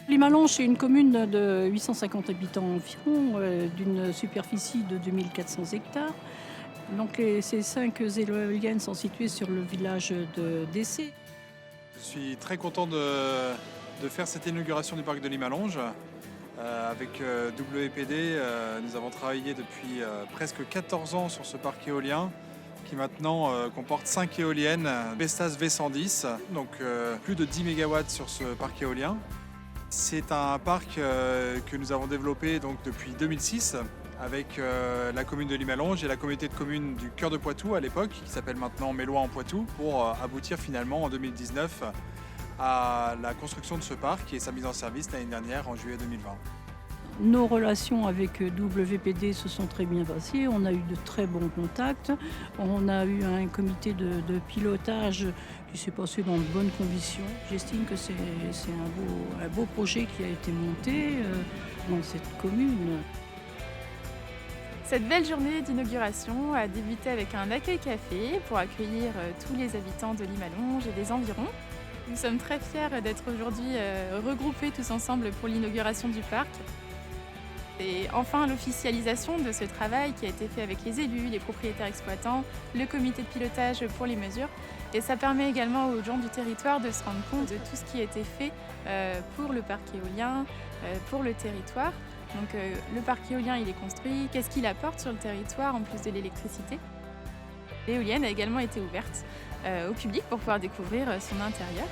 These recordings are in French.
Limalonge, c'est une commune de 850 habitants environ, d'une superficie de 2400 hectares. Donc ces 5 éoliennes sont situées sur le village de Dessé. Je suis très content de faire cette inauguration du parc de Limalonge. Avec WPD, nous avons travaillé depuis presque 14 ans sur ce parc éolien qui maintenant comporte 5 éoliennes Vestas V110, donc plus de 10 MW sur ce parc éolien. C'est un parc que nous avons développé donc, depuis 2006 avec la commune de Limalonge et la communauté de communes du Cœur de Poitou à l'époque, qui s'appelle maintenant Mélois en Poitou, pour aboutir finalement en 2019 à la construction de ce parc et sa mise en service l'année dernière en juillet 2020. Nos relations avec WPD se sont très bien passées, on a eu de très bons contacts, on a eu un comité de pilotage qui s'est passé dans de bonnes conditions. J'estime que c'est un beau projet qui a été monté dans cette commune. Cette belle journée d'inauguration a débuté avec un accueil café pour accueillir tous les habitants de Limalonge et des environs. Nous sommes très fiers d'être aujourd'hui regroupés tous ensemble pour l'inauguration du parc. Et enfin l'officialisation de ce travail qui a été fait avec les élus, les propriétaires exploitants, le comité de pilotage pour les mesures. Et ça permet également aux gens du territoire de se rendre compte de tout ce qui a été fait pour le parc éolien, pour le territoire. Donc le parc éolien il est construit, qu'est-ce qu'il apporte sur le territoire en plus de l'électricité? L'éolienne a également été ouverte au public pour pouvoir découvrir son intérieur.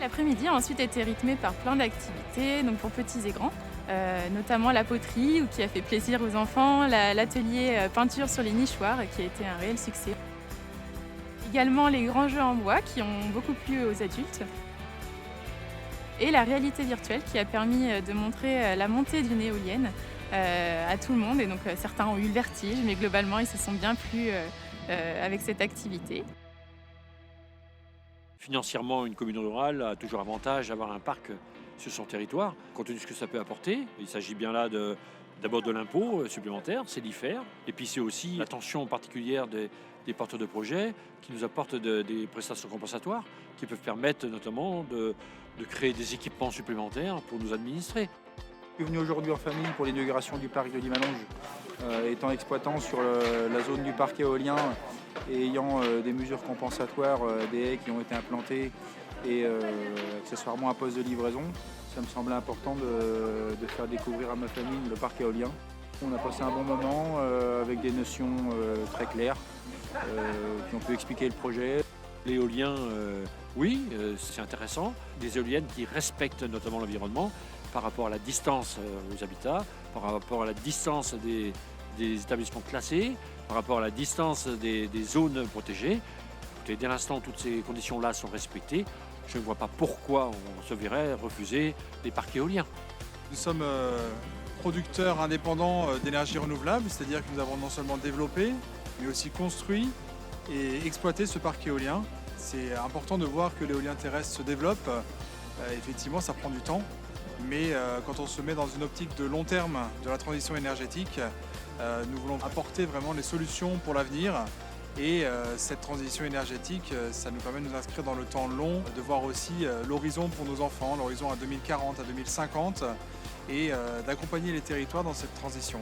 L'après-midi a ensuite été rythmé par plein d'activités, donc pour petits et grands, notamment la poterie qui a fait plaisir aux enfants, l'atelier peinture sur les nichoirs qui a été un réel succès. Également les grands jeux en bois qui ont beaucoup plu aux adultes. Et la réalité virtuelle qui a permis de montrer la montée d'une éolienne à tout le monde. Et donc certains ont eu le vertige, mais globalement ils se sont bien plu avec cette activité. Financièrement, une commune rurale a toujours avantage d'avoir un parc sur son territoire, compte tenu de ce que ça peut apporter. Il s'agit bien là d'abord de l'impôt supplémentaire, c'est l'IFER, et puis c'est aussi l'attention particulière des porteurs de projets qui nous apportent des prestations compensatoires qui peuvent permettre notamment de créer des équipements supplémentaires pour nous administrer. Je suis venu aujourd'hui en famille pour l'inauguration du parc de Limalonge, étant exploitant sur la zone du parc éolien et ayant des mesures compensatoires, des haies qui ont été implantées et accessoirement un poste de livraison. Ça me semblait important de faire découvrir à ma famille le parc éolien. On a passé un bon moment avec des notions très claires qui ont pu expliquer le projet. L'éolien, oui, c'est intéressant. Des éoliennes qui respectent notamment l'environnement par rapport à la distance aux habitats, par rapport à la distance des établissements classés, par rapport à la distance des zones protégées. Et dès l'instant où toutes ces conditions-là sont respectées, je ne vois pas pourquoi on se verrait refuser des parcs éoliens. Nous sommes producteurs indépendants d'énergie renouvelable, c'est-à-dire que nous avons non seulement développé, mais aussi construit et exploité ce parc éolien. C'est important de voir que l'éolien terrestre se développe. Effectivement, ça prend du temps, mais quand on se met dans une optique de long terme de la transition énergétique, nous voulons apporter vraiment les solutions pour l'avenir. Et cette transition énergétique, ça nous permet de nous inscrire dans le temps long, de voir aussi l'horizon pour nos enfants, l'horizon à 2040, à 2050, et d'accompagner les territoires dans cette transition.